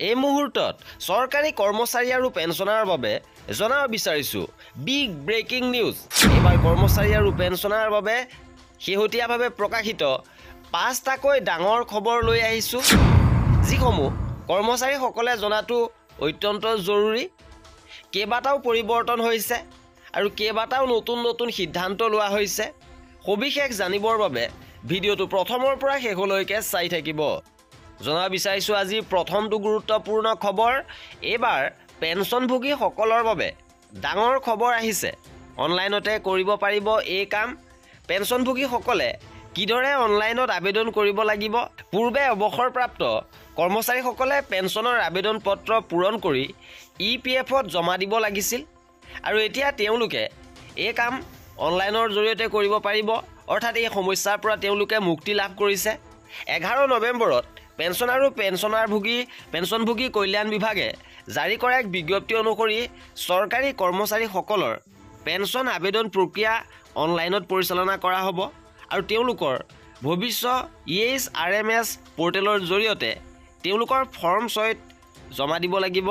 এই মুহূৰ্তত চৰকাৰী কৰ্মচাৰী আৰু পেঞ্চনাৰৰ বাবে জনাব বিচাৰিছো বিগ ব্ৰেকিং নিউজ। এবাৰ কৰ্মচাৰী আৰু পেঞ্চনাৰৰ বাবে শেহতীয়াভাৱে প্ৰকাশিত 5টাকৈ ডাঙৰ খবৰ লৈ আহিছো, যিসমূহ কৰ্মচাৰীসকলে জনাটো অত্যন্ত জৰুৰী। কেইবাটাও পৰিৱৰ্তন হৈছে আৰু কেইবাটাও নতুন সিদ্ধান্ত লোৱা হৈছে। সবিশেষ জানিবৰ বাবে ভিডিঅ'টো প্ৰথমৰ পৰা শেষলৈকে চাই থাকিব। জনাব বিচাৰিছো আজি প্ৰথমটো গুৰুত্বপূৰ্ণ খবৰ। এবাৰ পেঞ্চনভোগীসকলৰ বাবে ডাঙৰ খবৰ আহিছে। অনলাইনতে কৰিব পাৰিব এই কাম। পেঞ্চনভোগীসকলে কিদৰে অনলাইনত আবেদন কৰিব লাগিব? পূৰ্বে অৱসৰপ্ৰাপ্ত কৰ্মচাৰীসকলে পেঞ্চনৰ আবেদন পত্ৰ পূৰণ কৰি EPF-ত জমা দিব লাগিছিল আৰু এতিয়া তেওঁলোকে এই কাম অনলাইনৰ জৰিয়তে কৰিব পাৰিব। অৰ্থাৎ এই সমস্যাৰ পৰা তেওঁলোকে মুক্তি লাভ কৰিছে। 11 নৱেম্বৰত পেঞ্চন আৰু পেঞ্চনভোগী কল্যাণ বিভাগে জাৰি কৰা এক বিজ্ঞপ্তি অনুসৰি চৰকাৰী কৰ্মচাৰীসকলৰ পেঞ্চন আবেদন প্ৰক্ৰিয়া অনলাইনত পৰিচালনা কৰা হ'ব আৰু তেওঁলোকৰ ভৱিষ্যত EHRMS পৰ্টেলৰ জৰিয়তে তেওঁলোকৰ ফৰ্ম 6 জমা দিব লাগিব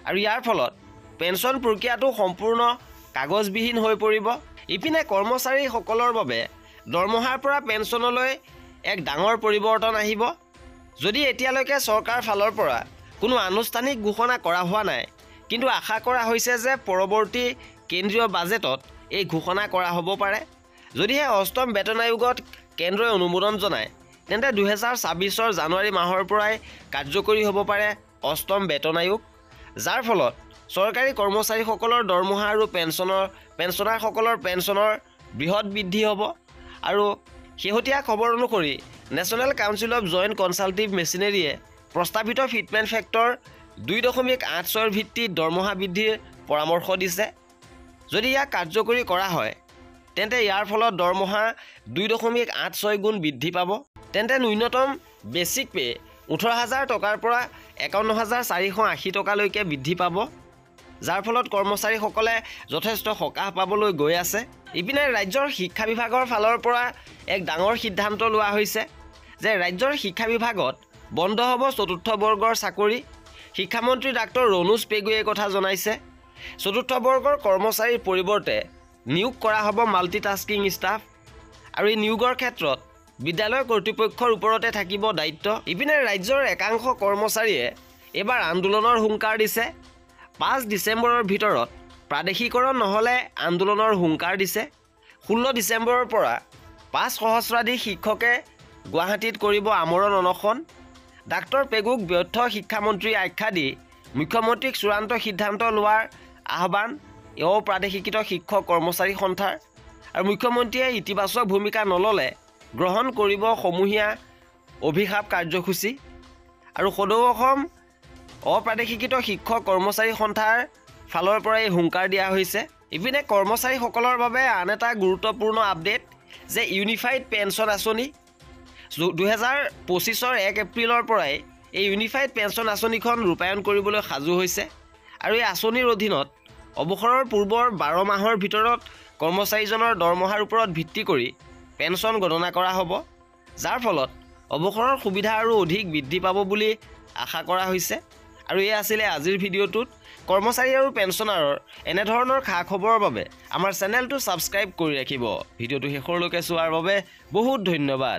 আৰু ইয়াৰ ফলত পেঞ্চন প্ৰক্ৰিয়াটো সম্পূৰ্ণ কাগজবিহীন হৈ পৰিব। ইপিনে কৰ্মচাৰীসকলৰ বাবে দৰমহাৰ পৰা পেঞ্চনলৈ এক ডাঙৰ পৰিৱৰ্তন আহিব। যদি এতিয়ালৈকে চৰকাৰ ফালৰ পৰা কোনো আনুষ্ঠানিক ঘোষণা কৰা হোৱা নাই, কিন্তু আশা কৰা হৈছে যে পৰৱৰ্তী কেন্দ্ৰীয় বাজেটত এই ঘোষণা কৰা হ'ব পাৰে। যদিহে অষ্টম বেতন আয়োগত কেন্দ্ৰই অনুমোদন জনায়, তেন্তে 2026 জানুৱাৰী মাহৰ পৰাই কাৰ্যকৰী হ'ব পাৰে অষ্টম বেতন আয়োগ, যাৰ ফলত চৰকাৰী কৰ্মচাৰীসকলৰ দৰমহা আৰু পেঞ্চনাৰসকলৰ পেঞ্চনৰ বৃহৎ বৃদ্ধি হ'ব। আৰু শেহতীয়া খবৰ অনুসৰি national council of joint consultative মেচিনেৰীয়ে প্ৰস্তাৱিত ফিটমেণ্ট ফেক্টৰ 2.86 ভিত্তিত দৰমহা বৃদ্ধিৰ পৰামৰ্শ দিছে। যদি ইয়াক কাৰ্যকৰী কৰা হয়, তেন্তে ইয়াৰ ফলত দৰমহা 2.86 গুণ বৃদ্ধি পাব। তেন্তে ন্যূনতম বেচিক পে 18,000 টকাৰ পৰা 51,480 টকালৈকে বৃদ্ধি পাব, যাৰ ফলত কৰ্মচাৰীসকলে যথেষ্ট সকাহ পাবলৈ গৈ আছে। ইপিনে ৰাজ্যৰ শিক্ষা বিভাগৰ ফালৰ পৰা এক ডাঙৰ সিদ্ধান্ত লোৱা হৈছে যে ৰাজ্যৰ শিক্ষা বিভাগত বন্ধ হ'ব 4ৰ্থ বৰ্গৰ চাকৰি। শিক্ষামন্ত্ৰী ডাক্তৰ ৰণোজ পেগুৱে কথা জনাইছে। 4ৰ্থ বৰ্গৰ কৰ্মচাৰীৰ পৰিৱৰ্তে নিয়োগ কৰা হ'ব মাল্টিটাস্কিং ষ্টাফ আৰু এই নিয়োগৰ ক্ষেত্ৰত বিদ্যালয় কৰ্তৃপক্ষৰ ওপৰতে থাকিব দায়িত্ব। ইপিনে ৰাজ্যৰ একাংশ কৰ্মচাৰীয়ে এবাৰ আন্দোলনৰ হুংকাৰ দিছে। 5 ডিচেম্বৰৰ ভিতৰত প্ৰাদেশিকৰণ নহ'লে আন্দোলনৰ হুংকাৰ দিছে। 16 ডিচেম্বৰৰ পৰা 5 সহস্ৰাধিক শিক্ষকে গুৱাহাটীত কৰিব আমৰণ অনশন। ডাক্তৰ পেগুক ব্যৰ্থ শিক্ষামন্ত্ৰী আখ্যা দি মুখ্যমন্ত্ৰীক চূড়ান্ত সিদ্ধান্ত লোৱাৰ আহ্বান প্ৰাদেশিকৃত শিক্ষক কৰ্মচাৰী সন্থাৰ। আৰু মুখ্যমন্ত্ৰীয়ে ইতিবাচক ভূমিকা নল'লে গ্ৰহণ কৰিব সমূহীয়া অভিশাপ কাৰ্যসূচী। আৰু সদৌ অসম অপ্ৰাদেশিকৃত শিক্ষক কৰ্মচাৰী সন্থাৰ ফালৰ পৰা এই হুংকাৰ দিয়া হৈছে। ইপিনে কৰ্মচাৰীসকলৰ বাবে আন এটা গুৰুত্বপূৰ্ণ আপডেট যে ইউনিফাইড পেঞ্চন আঁচনি 2025 1 এপ্ৰিলৰ পৰাই এই ইউনিফাইড পেঞ্চন আঁচনিখন ৰূপায়ণ কৰিবলৈ সাজু হৈছে। আৰু এই আঁচনিৰ অধীনত অৱসৰৰ পূৰ্বৰ 12 মাহৰ ভিতৰত কৰ্মচাৰীজনৰ দৰমহাৰ ওপৰত ভিত্তি কৰি পেঞ্চন গণনা কৰা হ'ব, যাৰ ফলত অৱসৰৰ সুবিধা আৰু অধিক বৃদ্ধি পাব বুলি আশা কৰা হৈছে। আৰু এই আছিলে আজিৰ ভিডিঅ'টোত। কৰ্মচাৰী আৰু পেঞ্চনাৰৰ এনেধৰণৰ খা খবৰৰ বাবে আমাৰ চেনেলটো ছাবস্ক্ৰাইব কৰি ৰাখিব। ভিডিঅ'টো শেষলৈকে চোৱাৰ বাবে বহুত ধন্যবাদ।